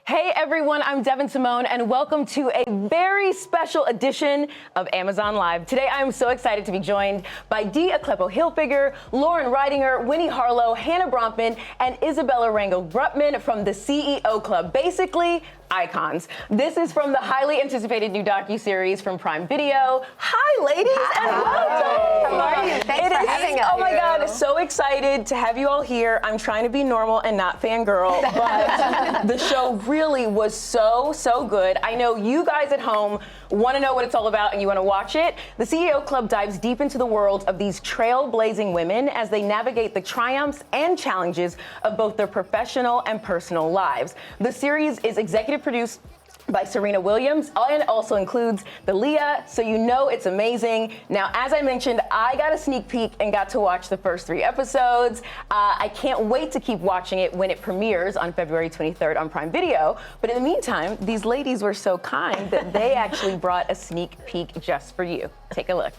Hey everyone, I'm Devin Simone and welcome to a very special edition of Amazon Live. Today I am so excited to be joined by Dee Aklepo-Hilfiger, Lauren Reidinger, Winnie Harlow, Hannah Bronfman, and Isabella Rangel-Grutman from the CEO Club. Basically, icons. This is from the highly anticipated new docuseries from Prime Video. Hi ladies and welcome. How are you? Thanks for having us. Oh my God, so excited to have you all here. I'm trying to be normal and not fangirl, but the show really was so good. I know you guys at home want to know what it's all about and you want to watch it. The CEO Club dives deep into the world of these trailblazing women as they navigate the triumphs and challenges of both their professional and personal lives. The series is executive produced by Serena Williams and also includes the Leah, so you know it's amazing. Now, as I mentioned, I got a sneak peek and got to watch the first 3 episodes. I can't wait to keep watching it when it premieres on February 23rd on Prime Video. But in the meantime, these ladies were so kind that they actually brought a sneak peek just for you. Take a look.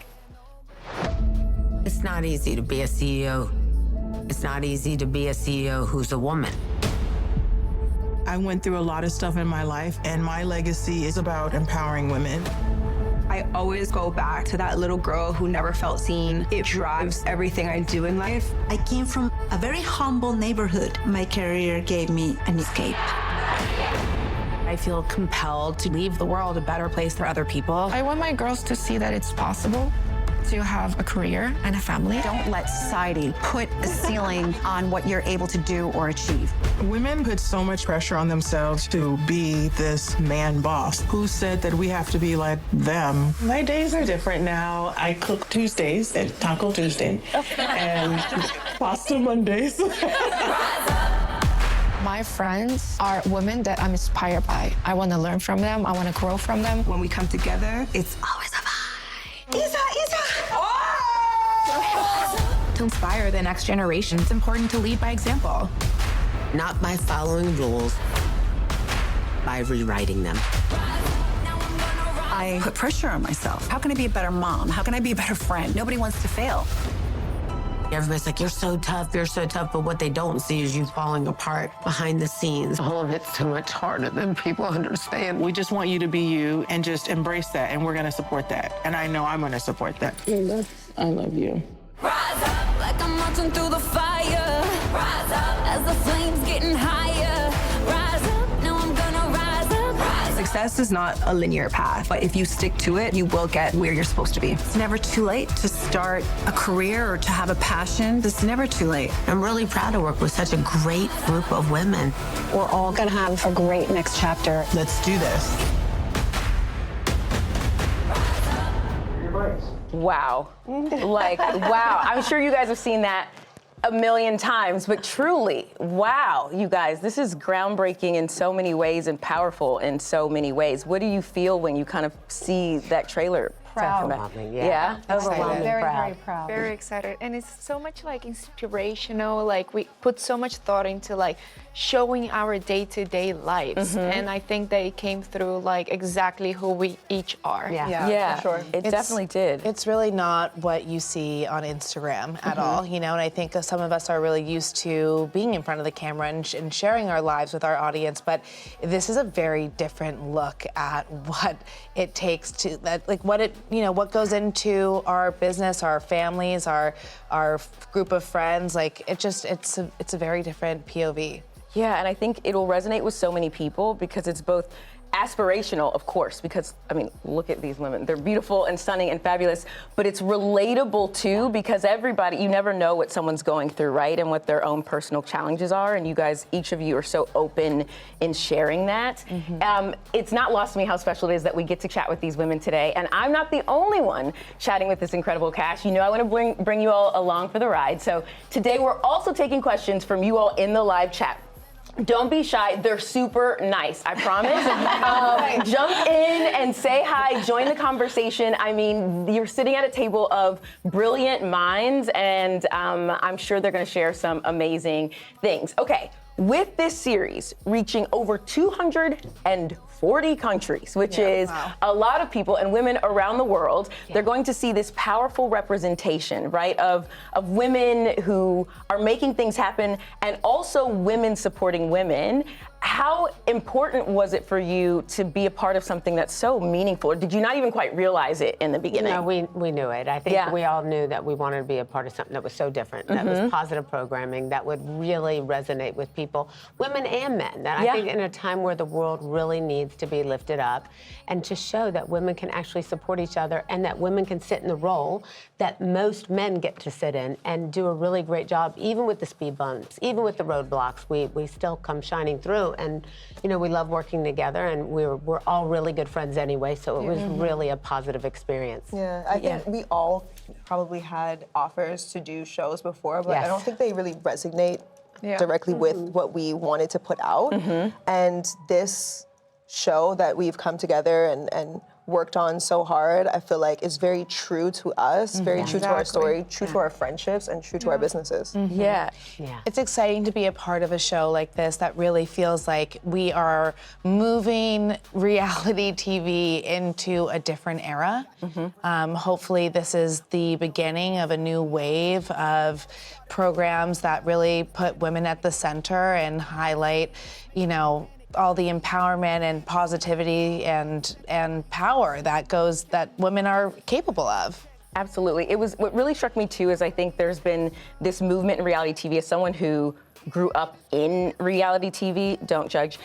It's not easy to be a CEO. It's not easy to be a CEO who's a woman. I went through a lot of stuff in my life, and my legacy is about empowering women. I always go back to that little girl who never felt seen. It drives everything I do in life. I came from a very humble neighborhood. My career gave me an escape. I feel compelled to leave the world a better place for other people. I want my girls to see that it's possible to have a career and a family. Don't let society put a ceiling on what you're able to do or achieve. Women put so much pressure on themselves to be this man boss. Who said that we have to be like them? My days are different now. I cook Tuesdays and Taco Tuesday and pasta Mondays. My friends are women that I'm inspired by. I want to learn from them. I want to grow from them. When we come together, It's always a vibe. Isa! To inspire the next generation, it's important to lead by example. Not by following rules, by rewriting them. I put pressure on myself. How can I be a better mom? How can I be a better friend? Nobody wants to fail. Everybody's like, you're so tough, but what they don't see is you falling apart behind the scenes. All of it's so much harder than people understand. We just want you to be you and just embrace that, and we're gonna support that. And I know I'm gonna support that. I love you. Rise up like I'm marching through the fire. Rise up as the flames getting higher. Rise up, now I'm gonna rise up. Rise up. Success is not a linear path, but if you stick to it, you will get where you're supposed to be. It's never too late to start a career or to have a passion. It's never too late. I'm really proud to work with such a great group of women. We're all gonna have a great next chapter. Let's do this. Wow. Wow. I'm sure you guys have seen that a million times, but truly, wow, you guys, this is groundbreaking in so many ways and powerful in so many ways. What do you feel when you kind of see that trailer? Proud. Yeah? Overwhelming. Very proud. Very excited. And it's so much like inspirational. Like we put so much thought into like showing our day-to-day lives. And I think they came through like exactly who we each are. Yeah, for sure. It definitely did. It's really not what you see on Instagram at all, you know, and I think some of us are really used to being in front of the camera and sharing our lives with our audience, but this is a very different look at what it takes to, what goes into our business, our families, our group of friends. Like it's a very different POV. Yeah, and I think it'll resonate with so many people because it's both aspirational, of course, because, I mean, look at these women. They're beautiful and stunning and fabulous, but it's relatable too because everybody, you never know what someone's going through, right? And what their own personal challenges are. And you guys, each of you are so open in sharing that. It's not lost to me how special it is that we get to chat with these women today. And I'm not the only one chatting with this incredible cast. You know I want to bring you all along for the ride. So today we're also taking questions from you all in the live chat. Don't be shy. They're super nice, I promise. Jump in and say hi. Join the conversation. I mean, you're sitting at a table of brilliant minds, and I'm sure they're going to share some amazing things. Okay, with this series reaching over 240 countries, which is a lot of people and women around the world, they're going to see this powerful representation, right, of women who are making things happen and also women supporting women. How important was it for you to be a part of something that's so meaningful? Or did you not even quite realize it in the beginning? No, we knew it. I think we all knew that we wanted to be a part of something that was so different, that was positive programming, that would really resonate with people, women and men. That I think in a time where the world really needs to be lifted up, and to show that women can actually support each other, and that women can sit in the role that most men get to sit in and do a really great job, even with the speed bumps, even with the roadblocks. We still come shining through. And, you know, we love working together, and we're all really good friends anyway, so it was really a positive experience. Yeah, I think we all probably had offers to do shows before, but I don't think they really resonate directly with what we wanted to put out. And this show that we've come together and worked on so hard, I feel like is very true to us, very true to our story, true to our friendships, and true to our businesses. It's exciting to be a part of a show like this that really feels like we are moving reality TV into a different era. Hopefully this is the beginning of a new wave of programs that really put women at the center and highlight, you know, all the empowerment and positivity and power that women are capable of. Absolutely. It was, what really struck me too is I think there's been this movement in reality TV. As someone who grew up in reality TV, don't judge.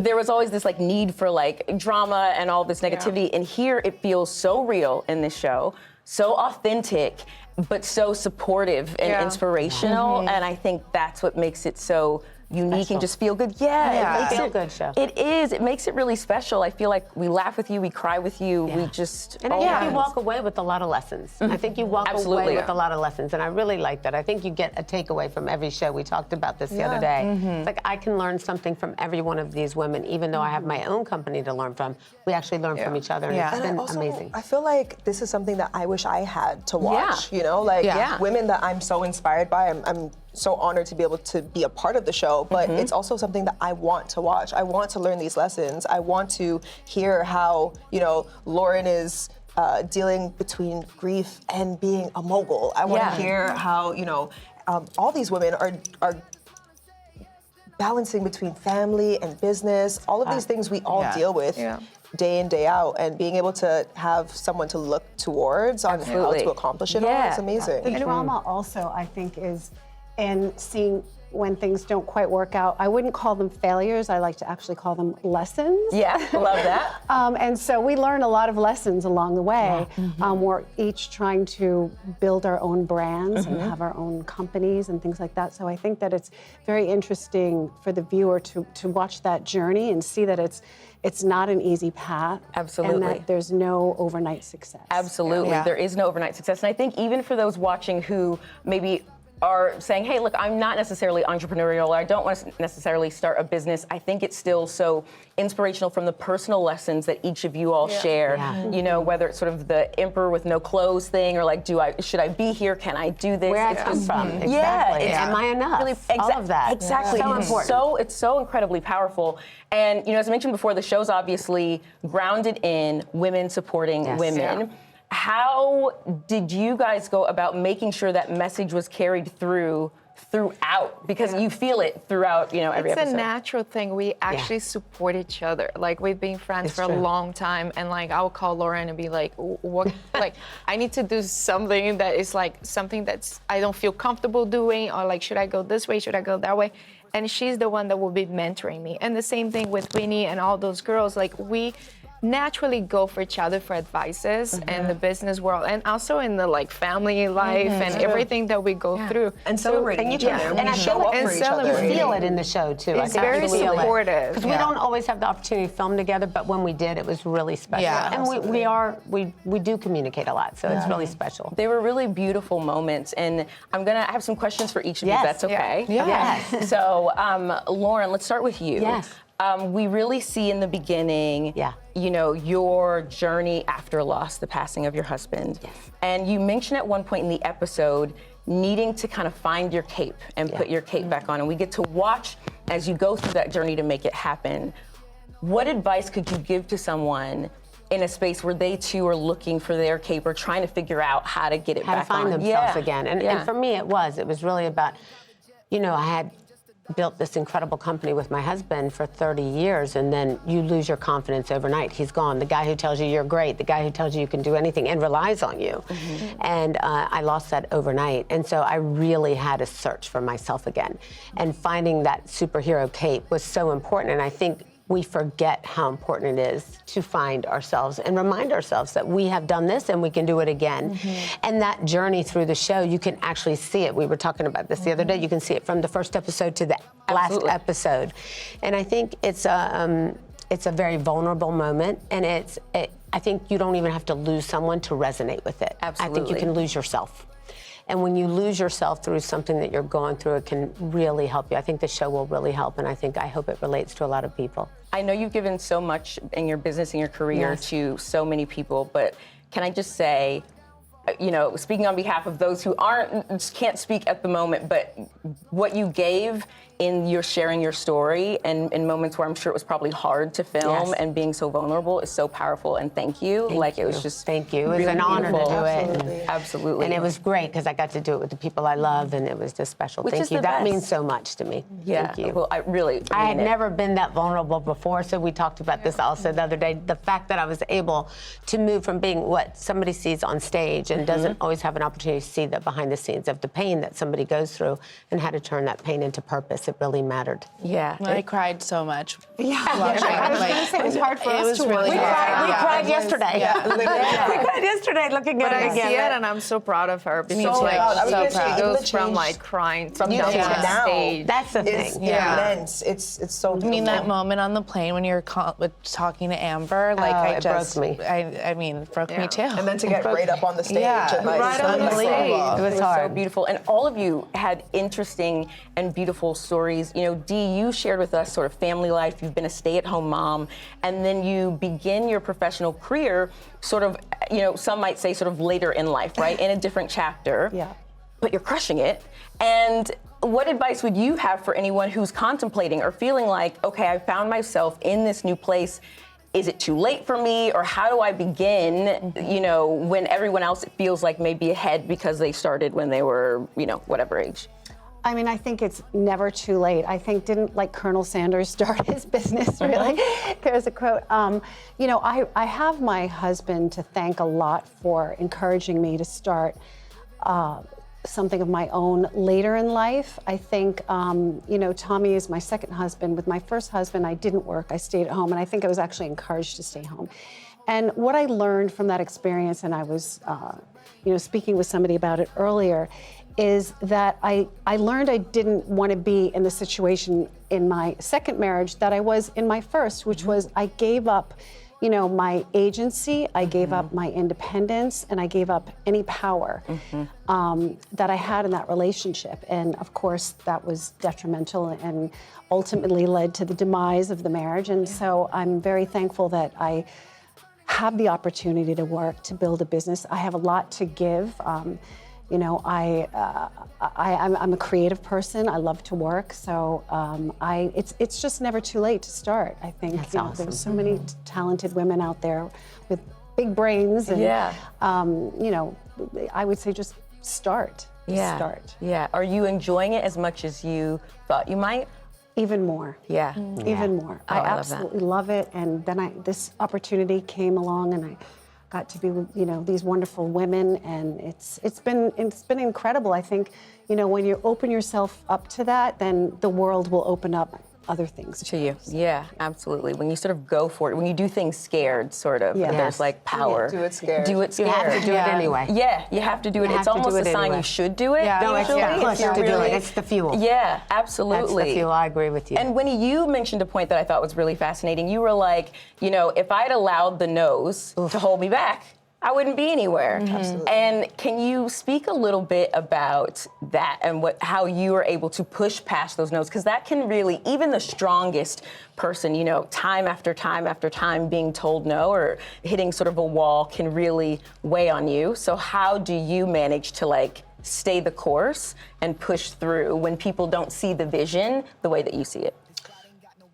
There was always this like need for like drama and all this negativity. And here it feels so real in this show, so authentic, but so supportive and inspirational. And I think that's what makes it so unique and just feel good. It makes feel it good show. It is. It makes it really special. I feel like we laugh with you, we cry with you, we just. And I think you walk away with a lot of lessons. I think you walk away with a lot of lessons, and I really like that. I think you get a takeaway from every show. We talked about this the other day. It's like I can learn something from every one of these women, even though I have my own company to learn from. We actually learn from each other, and it's been amazing. I feel like this is something that I wish I had to watch. You know, like women that I'm so inspired by. I'm so honored to be able to be a part of the show, but it's also something that I want to watch. I want to learn these lessons. I want to hear how, you know, Lauren is dealing between grief and being a mogul. I want to hear how, you know, all these women are balancing between family and business, all of these things we all deal with day in, day out, and being able to have someone to look towards on how to accomplish it all is amazing. The drama also, I think, is in seeing when things don't quite work out. I wouldn't call them failures. I like to actually call them lessons. Yeah, love that. And so we learn a lot of lessons along the way. We're each trying to build our own brands and have our own companies and things like that. So I think that it's very interesting for the viewer to watch that journey and see that it's not an easy path. Absolutely. And that there's no overnight success. Absolutely. There is no overnight success. And I think even for those watching who maybe are saying, hey, look, I'm not necessarily entrepreneurial, or I don't want to necessarily start a business, I think it's still so inspirational from the personal lessons that each of you all share. You know, whether it's sort of the emperor with no clothes thing, or like, should I be here? Can I do this? Where I come from. Exactly. Am I enough? Really, all of that. Exactly. So important. It's so incredibly powerful. And, you know, as I mentioned before, the show's obviously grounded in women supporting women. How did you guys go about making sure that message was carried throughout? Because you feel it throughout, you know, every episode. It's a natural thing. We actually support each other. Like, we've been friends for a long time, and like I'll call Lauren and be like, what, like, I need to do something that is like something that's I don't feel comfortable doing, or like, should I go this way, should I go that way? And she's the one that will be mentoring me. And the same thing with Winnie and all those girls. Like, we naturally go for each other for advices in the business world, and also in the like family life and everything that we go through. And celebrating each other. And I feel it, we feel it in the show too. It's very supportive. Because we don't always have the opportunity to film together, but when we did, it was really special. And we do communicate a lot, so it's really special. They were really beautiful moments, and I have some questions for each of you, if that's okay. Yes. So, Lauren, let's start with you. Yes. We really see in the beginning, you know, your journey after loss, the passing of your husband. Yes. And you mentioned at one point in the episode needing to kind of find your cape and put your cape back on. And we get to watch as you go through that journey to make it happen. What advice could you give to someone in a space where they too are looking for their cape or trying to figure out how to get it back on? How to find themselves again. And for me, it was really about, you know, I had built this incredible company with my husband for 30 years, and then you lose your confidence overnight. He's gone. The guy who tells you you're great, the guy who tells you you can do anything and relies on you. And I lost that overnight. And so I really had to search for myself again. And finding that superhero cape was so important. And I think we forget how important it is to find ourselves and remind ourselves that we have done this and we can do it again. And that journey through the show, you can actually see it. We were talking about this the other day. You can see it from the first episode to the last episode. And I think it's a very vulnerable moment, and I think you don't even have to lose someone to resonate with it. Absolutely. I think you can lose yourself. And when you lose yourself through something that you're going through, it can really help you. I think the show will really help, and I hope it relates to a lot of people. I know you've given so much in your business and your career to so many people, but can I just say, you know, speaking on behalf of those who can't speak at the moment, but what you gave in your sharing your story and in moments where I'm sure it was probably hard to film and being so vulnerable is so powerful, and thank you. It was just Thank you. It was really an honor to do beautiful. it. Absolutely. And it was great because I got to do it with the people I love, and it was just special. Which Thank is you. the That best. means so much to me. Yeah. Thank you. Well, I had mean it. never been that vulnerable before, so we talked about this also the other day. The fact that I was able to move from being what somebody sees on stage and doesn't always have an opportunity to see the behind the scenes of the pain that somebody goes through and how to turn that pain into purpose, it really mattered. Yeah. I cried so much. Yeah. Watching. I was going to say it was hard for us to really We hard. cried yesterday. Yeah. We cried yesterday looking But at it I again. see it, and I'm so proud of her because So like proud. I was so gonna say, proud. even Goes the from change like crying from to then to jumping now on stage. That's the is thing. immense. It's so beautiful. I mean, that moment on the plane when you're talking to Amber, like it broke me. I mean, it broke me too. And then to get right up on the stage. Yeah, and like, right on the stage. It was so hard. beautiful. And all of you had interesting and beautiful stories. You know, Dee, you shared with us sort of family life. You've been a stay-at-home mom, and then you begin your professional career sort of, you know, some might say sort of later in life, right? In a different chapter. Yeah. But you're crushing it. And what advice would you have for anyone who's contemplating or feeling like, okay, I found myself in this new place. Is it too late for me, or how do I begin, you know, when everyone else feels like maybe ahead because they started when they were, you know, whatever age? I mean, I think it's never too late. I think didn't like Colonel Sanders start his business, really? There's a quote. You know, I have my husband to thank a lot for encouraging me to start something of my own later in life. I think, you know, Tommy is my second husband. With my first husband, I didn't work. I stayed at home, and I think I was actually encouraged to stay home. And what I learned from that experience, and I was, you know, speaking with somebody about it earlier, is that I learned I didn't want to be in the situation in my second marriage that I was in my first, which was I gave up, you know, my agency, I gave up my independence, and I gave up any power that I had in that relationship. And of course, that was detrimental and ultimately led to the demise of the marriage. And so I'm very thankful that I have the opportunity to work, to build a business. I have a lot to give. You know, I'm a creative person. I love to work, so it's just never too late to start. I think That's you know, awesome. there's so many talented women out there with big brains, and you know, I would say just start. Yeah. Start. Yeah. Are you enjoying it as much as you thought you might? Even more. Yeah. Even more. Oh, I I love that. absolutely love it. And then this opportunity came along, and I got to be with, you know, these wonderful women, and it's been incredible. I think, you know, when you open yourself up to that, then the world will open up other things to you. Yeah, absolutely. When you sort of go for it, when you do things scared, sort of, Yeah. there's like power. Do it scared. Do it You scared. have to do it anyway. Yeah, you have to do it. You It's have to do almost it a sign anyway. you should do it. No, it's usually, the if push you're to do really- it. It's the fuel. Yeah, absolutely. That's the fuel. I agree with you. And Winnie, you mentioned a point that I thought was really fascinating. You were like, you know, if I'd allowed the no's to hold me back, I wouldn't be anywhere. And can you speak a little bit about that and how you are able to push past those no's? Because that can really, even the strongest person, you know, time after time after time being told no or hitting sort of a wall can really weigh on you. So how do you manage to like stay the course and push through when people don't see the vision the way that you see it?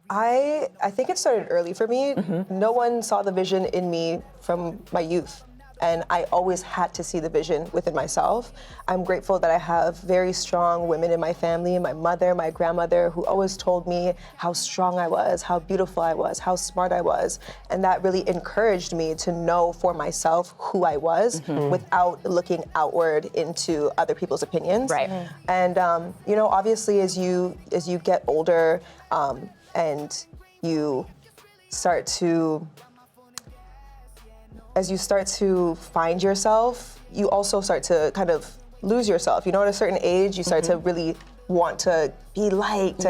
I think it started early for me. No one saw the vision in me from my youth. and I always had to see the vision within myself. I'm grateful that I have very strong women in my family, my mother, my grandmother, who always told me how strong I was, how beautiful I was, how smart I was. And that really encouraged me to know for myself who I was without looking outward into other people's opinions. Right. And you know, obviously as you get older and you start to find yourself, you also start to kind of lose yourself. You know, at a certain age, you start to really want to be liked.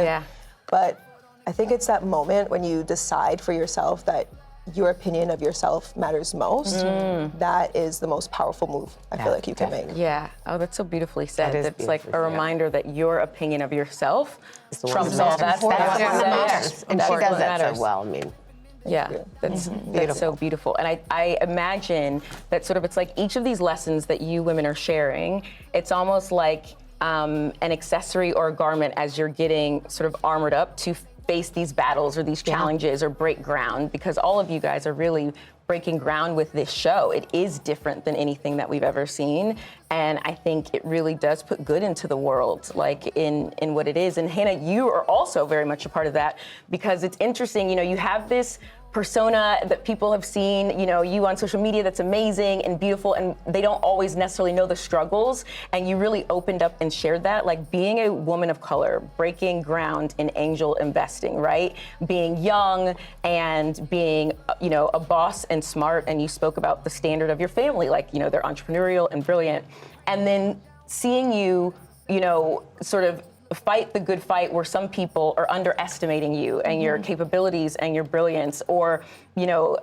But I think it's that moment when you decide for yourself that your opinion of yourself matters most. That is the most powerful move I feel like you can make. Yeah. Oh, that's so beautifully said. That is It's like a reminder that your opinion of yourself the one trumps that all that. matters. And she does that so well, I mean. Yeah, that's so beautiful. And I imagine that sort of it's like each of these lessons that you women are sharing, it's almost like an accessory or a garment as you're getting sort of armored up to face these battles or these challenges or break ground, because all of you guys are really breaking ground with this show. It is different than anything that we've ever seen. And I think it really does put good into the world, like in what it is. And Hannah, you are also very much a part of that, because it's interesting, you know, you have this persona that people have seen, you know, you on social media that's amazing and beautiful, and they don't always necessarily know the struggles. And you really opened up and shared that, like being a woman of color, breaking ground in angel investing, right? Being young and being, you know, a boss and smart, and you spoke about the standard of your family, like, you know, they're entrepreneurial and brilliant. And then seeing you, you know, sort of fight the good fight where some people are underestimating you and your capabilities and your brilliance, or, you know,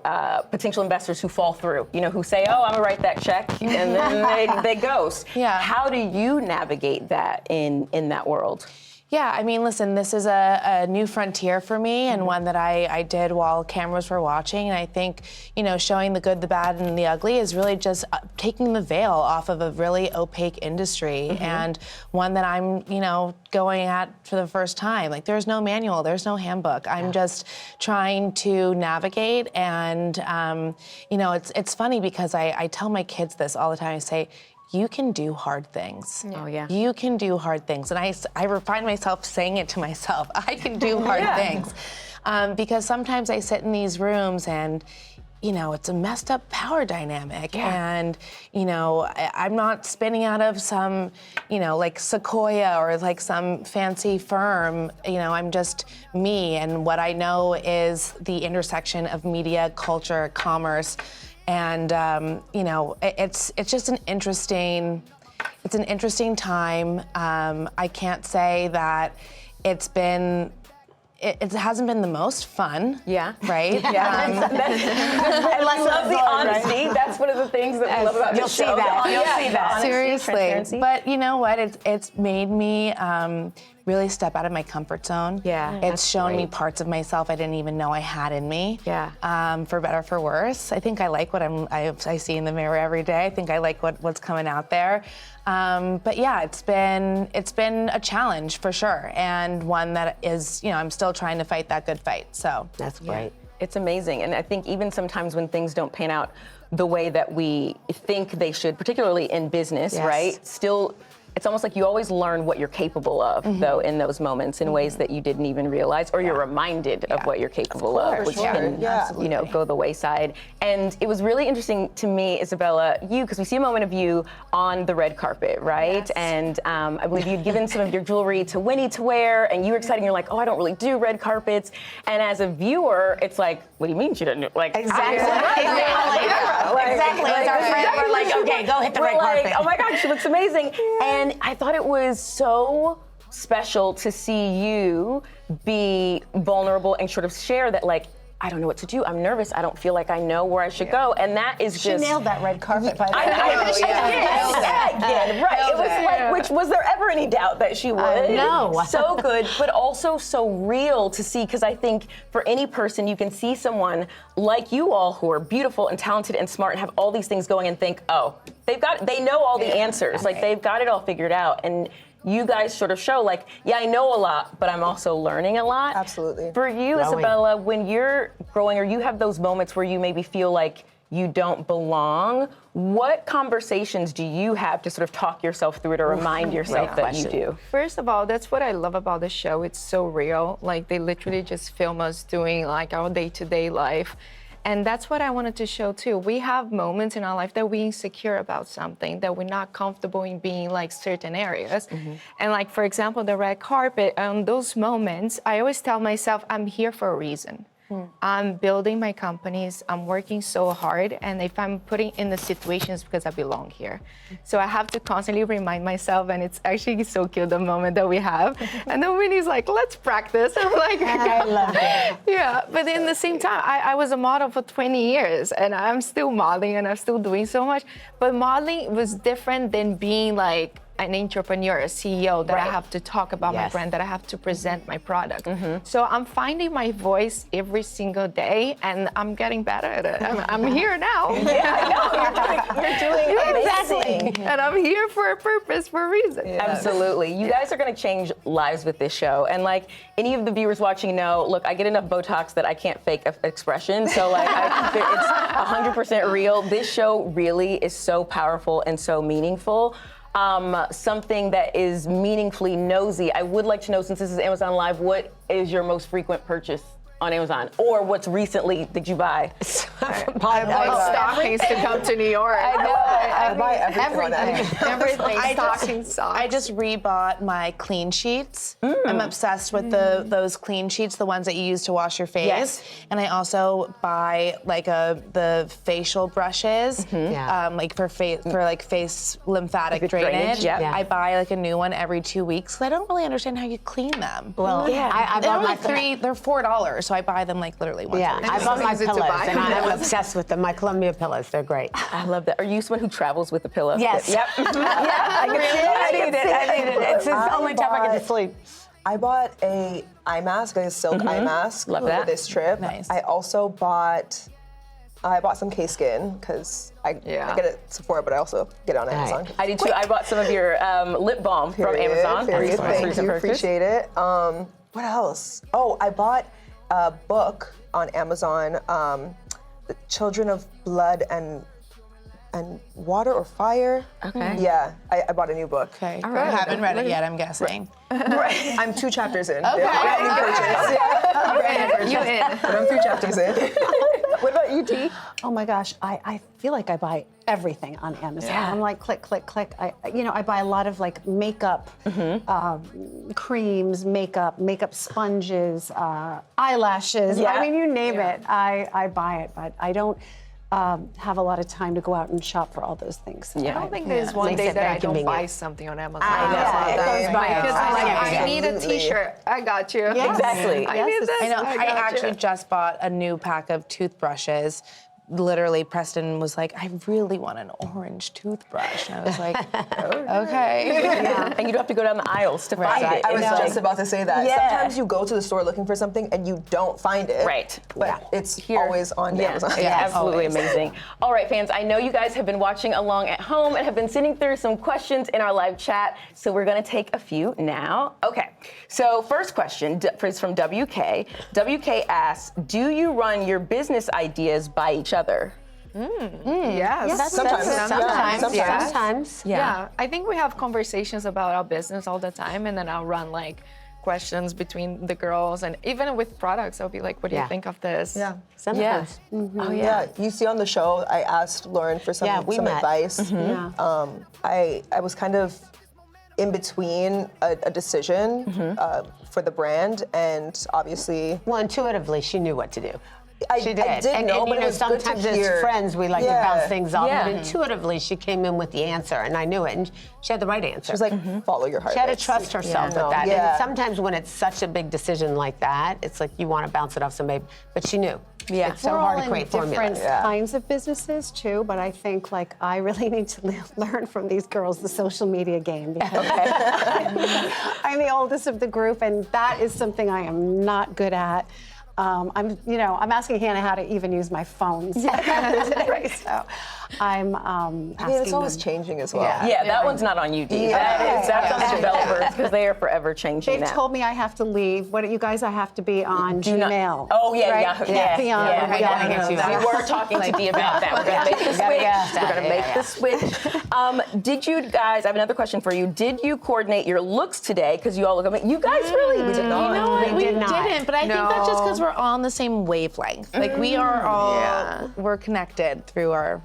potential investors who fall through, you know, who say, oh, I'm gonna write that check, and then they ghost. How do you navigate that in that world? Yeah, I mean, listen, this is a new frontier for me, and one that I did while cameras were watching. And I think, you know, showing the good, the bad, and the ugly is really just taking the veil off of a really opaque industry, and one that I'm, you know, going at for the first time. Like, there's no manual, there's no handbook. I'm just trying to navigate, and, you know, it's funny because I tell my kids this all the time. I say, you can do hard things. Oh, yeah. You can do hard things. And I find myself saying it to myself, I can do hard things. Because sometimes I sit in these rooms and, you know, it's a messed up power dynamic. And, you know, I'm not spinning out of some, you know, like Sequoia or like some fancy firm. You know, I'm just me. And what I know is the intersection of media, culture, commerce. And you know, it's just an interesting time. I can't say that it hasn't been the most fun. Yeah. Right? I love the honesty. Right? That's one of the things that I love about the show. You'll see that. Seriously. But you know what? It's made me really step out of my comfort zone. Yeah. It's shown me parts of myself I didn't even know I had in me. Yeah. For better, for worse. I think I like what I see in the mirror every day. I think I like what's coming out there. But yeah, it's been a challenge for sure, and one that is, you know, I'm still trying to fight that good fight. So that's great. It's amazing, and I think even sometimes when things don't pan out the way that we think they should, particularly in business, right? Still, it's almost like you always learn what you're capable of, though, in those moments in ways that you didn't even realize, or you're reminded of what you're capable of, which can, you know, go the wayside. And it was really interesting to me, Isabella, because we see a moment of you on the red carpet, right? Yes. And I believe you'd given some of your jewelry to Winnie to wear, and you were excited, and you're like, oh, I don't really do red carpets. And as a viewer, it's like, what do you mean she doesn't do? Like, exactly. Exactly. As our friend, we're like, okay, go hit the red carpet. Oh my God, she looks amazing. And I thought it was so special to see you be vulnerable and sort of share that, like, I don't know what to do. I'm nervous. I don't feel like I know where I should go. And that is She nailed that red carpet, by the way. I she did. Right. It was like, which was there ever any doubt that she would? No. So good, but also so real to see, because I think for any person, you can see someone like you all who are beautiful and talented and smart and have all these things going and think, oh, they know all the answers. Like, they've got it all figured out. And you guys sort of show, like, yeah, I know a lot, but I'm also learning a lot. Absolutely. For you, Isabella, when you're growing, or you have those moments where you maybe feel like you don't belong. What conversations do you have to sort of talk yourself through to remind yourself that you do? First of all, that's what I love about the show. It's so real. Like, they literally just film us doing like our day-to-day life. And that's what I wanted to show too. We have moments in our life that we're insecure about something, that we're not comfortable in being like certain areas. And like, for example, the red carpet, those moments, I always tell myself, I'm here for a reason. I'm building my companies, I'm working so hard, and if I'm putting in the situations because I belong here. So I have to constantly remind myself, and it's actually so cute, the moment that we have. And then Winnie's like, let's practice. I'm like, I love it. Yeah, but in the same time, I was a model for 20 years, and I'm still modeling, and I'm still doing so much. But modeling was different than being like an entrepreneur, a CEO, that I have to talk about my brand, that I have to present my product. So I'm finding my voice every single day, and I'm getting better at it. I'm here now. You're doing amazing. And I'm here for a purpose, for a reason. Absolutely. You guys are going to change lives with this show. And like any of the viewers watching know, look, I get enough Botox that I can't fake expression. So like it's 100% real. This show really is so powerful and so meaningful. Something that is meaningfully nosy. I would like to know, since this is Amazon Live, what is your most frequent purchase on Amazon? Or what's recently did you buy? I bought stockings to come to New York. I buy everything. I just rebought my clean sheets. I'm obsessed with those clean sheets, the ones that you use to wash your face. And I also buy like the facial brushes, like for face lymphatic drainage. I buy like a new one every 2 weeks because I don't really understand how you clean them. Well, I bought my they're $4, so I buy them like literally once a week. I bought my pillows, and I'm obsessed with them. My Columbia pillows, they're great. I love that. Are you someone who travels with a pillow? Yes. Yep. I need it. It's the only time I get to sleep. I bought a eye mask, a silk eye mask for this trip. Nice. I also bought some K-Skin because I get it at Sephora, but I also get it on Amazon. I did too. I bought some of your lip balm from Amazon. Thank you. Appreciate it. What else? Oh, I bought a book on Amazon, The Children of Blood and Water or Fire. Okay. Yeah, I bought a new book. Okay. I haven't read it yet, I'm guessing. Right. I'm 2 chapters in. Okay. You in. But I'm 2 chapters in. What about you, T? Oh my gosh, I feel like I buy everything on Amazon. I'm like click, click, click. I buy a lot of like makeup, creams, makeup sponges, eyelashes. I mean, you name it, I buy it, but I don't have a lot of time to go out and shop for all those things. I don't think there's one day that I don't buy something on Amazon. I need a T-shirt. I got you. Exactly. I need this. I know. I actually just bought a new pack of toothbrushes. Literally, Preston was like, I really want an orange toothbrush. And I was like, okay. And you don't have to go down the aisles to find it. I was just about to say that. Sometimes you go to the store looking for something and you don't find it. Right. But it's always on Amazon. Absolutely amazing. All right, fans, I know you guys have been watching along at home and have been sitting through some questions in our live chat, so we're going to take a few now. Okay, so first question is from WK. WK asks, do you run your business ideas by each other? Yes. Sometimes. Yeah. I think we have conversations about our business all the time, and then I'll run like questions between the girls, and even with products, I'll be like, what do you think of this? Yeah. Sometimes. Oh yeah. You see on the show, I asked Lauren for some advice. I was kind of in between a decision for the brand, and obviously, well, intuitively, she knew what to do. She did. I did know, but it was good to sometimes hear. as friends we like to bounce things off, but intuitively she came in with the answer, and I knew it, and she had the right answer. She was like, follow your heart. She had to trust herself with that. And sometimes when it's such a big decision like that, it's like you want to bounce it off somebody, but she knew. It's so hard to create formulas. Different kinds of businesses too, but I think like I really need to learn from these girls the social media game because I'm the oldest of the group, and that is something I am not good at. I'm asking Hannah how to even use my phone today, so I'm asking it's always changing as well. Yeah, that one's not on you, Dee. That's on the developers because they are forever changing They've now. told me I have to leave. What you guys? I have to be on Gmail. Oh yeah, right? yeah. Be on. We were talking to Dee about that. We're gonna make the switch. We're gonna make the switch. Did you guys? I have another question for you. Did you coordinate your looks today? Because you all look amazing. You guys really did not. You know what? We didn't, but I think that's just because No. we're all on the same wavelength. Like we are all, we're connected through our.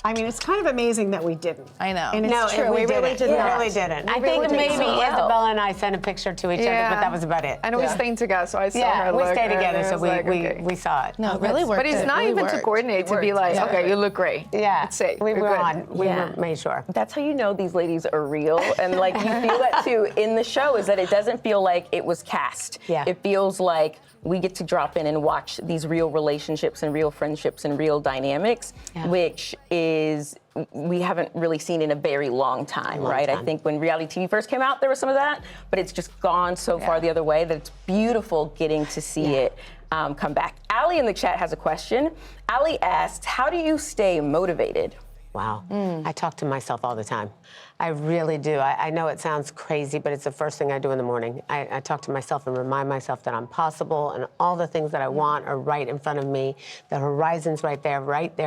I mean, it's kind of amazing that we didn't. I know. And it's No, true. we really didn't. Yeah. Really didn't. I really think did maybe so well. Isabella and I sent a picture to each other, but that was about it. And we stayed together, so I saw Yeah, her we look. stayed and together, it so was like, okay. we saw it. No, it really worked. But it's not really even to worked. coordinate, to be like, okay, you look great. Yeah, Let's see. we We're were good. on. We made sure. That's how you know these ladies are real, and like you feel that too in the show. Is that it doesn't feel like it was cast. Yeah. It feels like we get to drop in and watch these real relationships and real friendships and real dynamics, which is we haven't really seen in a very long time, right? I think when reality TV first came out, there was some of that, but it's just gone so far the other way that it's beautiful getting to see it come back. Allie in the chat has a question. Allie asked, how do you stay motivated? Wow. I talk to myself all the time. I really do. I know it sounds crazy, but it's the first thing I do in the morning. I talk to myself and remind myself that I'm possible and all the things that I want are right in front of me. The horizon's right there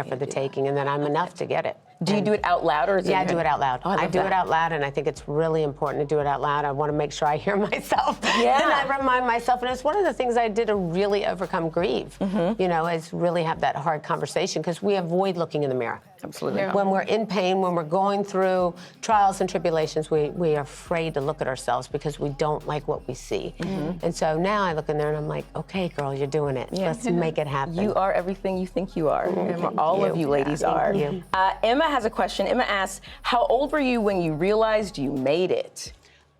for the taking, and that I'm enough to get it. Do you do it out loud or is it? Yeah, I do it out loud. Oh, I do it out loud, and I think it's really important to do it out loud. I want to make sure I hear myself. Yeah. And I remind myself, and it's one of the things I did to really overcome grief, you know, is really have that hard conversation, because we avoid looking in the mirror. Absolutely. Yeah. When we're in pain, when we're going through trials and tribulations, we are afraid to look at ourselves because we don't like what we see. And so now I look in there and I'm like, okay, girl, you're doing it. Let's make it happen. You are everything you think you are. And all of you ladies are. You. Emma has a question. Emma asks, how old were you when you realized you made it?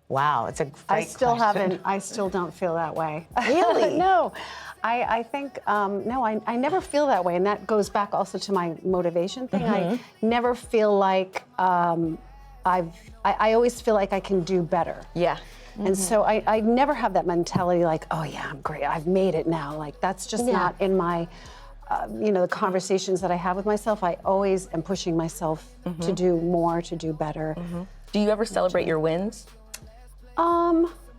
Wow, it's a great I still question. I still don't feel that way. Really? No. I think, no, I never feel that way. And that goes back also to my motivation thing. I never feel like I always feel like I can do better. Yeah. And so I never have that mentality like, oh yeah, I'm great, I've made it now. Like that's just not in my, you know, the conversations that I have with myself. I always am pushing myself to do more, to do better. Do you ever celebrate your wins?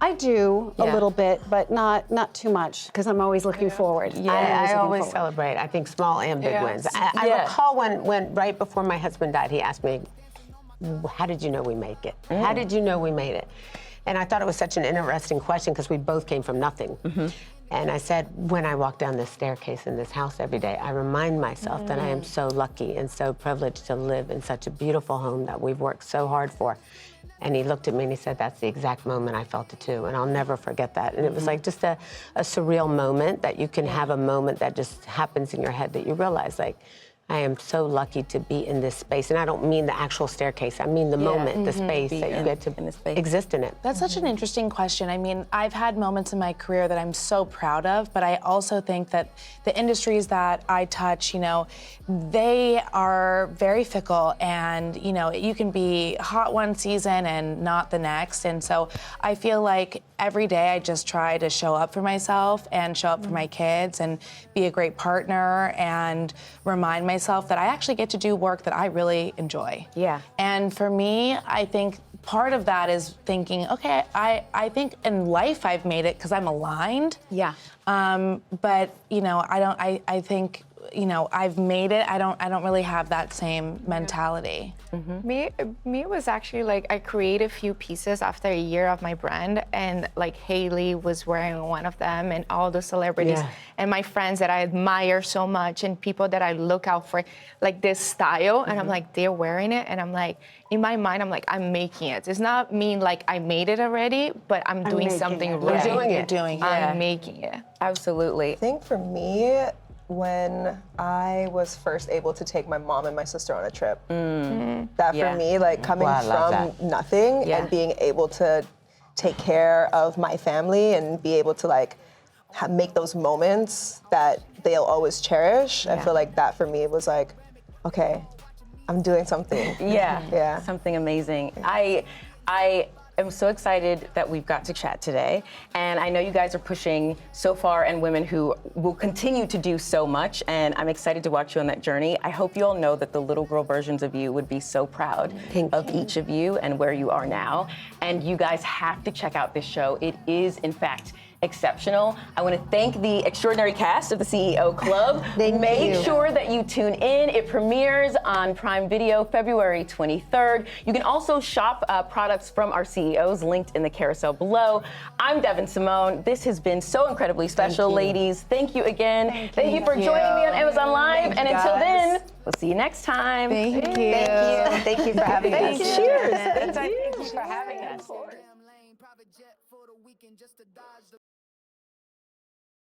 I do a little bit, but not too much, because I'm always looking forward. I always celebrate. I think small and big wins. I recall when right before my husband died, he asked me, how did you know we make it? How did you know we made it? And I thought it was such an interesting question because we both came from nothing. And I said, when I walk down this staircase in this house every day, I remind myself that I am so lucky and so privileged to live in such a beautiful home that we've worked so hard for. And he looked at me and he said, that's the exact moment I felt it too. And I'll never forget that. And it was like just a surreal moment that you can have a moment that just happens in your head that you realize, like, I am so lucky to be in this space. And I don't mean the actual staircase. I mean the moment, the space that you get to exist in it. That's such an interesting question. I mean, I've had moments in my career that I'm so proud of, but I also think that the industries that I touch, you know, they are very fickle, and, you know, you can be hot one season and not the next. And so I feel like every day I just try to show up for myself and show up for my kids and be a great partner and remind myself that I actually get to do work that I really enjoy. Yeah. And for me, I think part of that is thinking, okay, I think in life I've made it because I'm aligned. Yeah. But, you know, I think, you know, I've made it. I don't really have that same mentality. Me, it was actually like I created a few pieces after a year of my brand, and like Hailey was wearing one of them, and all the celebrities and my friends that I admire so much, and people that I look out for, like this style, and I'm like, they're wearing it, and I'm like, in my mind, I'm like, I'm making it. It's not mean like I made it already, but I'm doing something right. You're doing it. I'm making it. Absolutely. I think for me, when I was first able to take my mom and my sister on a trip, that for me, like coming from nothing and being able to take care of my family and be able to like make those moments that they'll always cherish, I feel like that for me was like, okay, I'm doing something. Yeah. Something amazing. I am so excited that we've got to chat today. And I know you guys are pushing so far and women who will continue to do so much. And I'm excited to watch you on that journey. I hope you all know that the little girl versions of you would be so proud of each of you and where you are now. And you guys have to check out this show. It is, in fact, exceptional. I want to thank the extraordinary cast of the CEO Club. Make sure that you tune in. It premieres on Prime Video February 23rd. You can also shop products from our CEOs linked in the carousel below. I'm Devin Simone. This has been so incredibly special, ladies. Thank you again. Thank you for joining me on Amazon Live. And until then, we'll see you next time. Thank you. Thank you for having us. Cheers. Thank you for having us.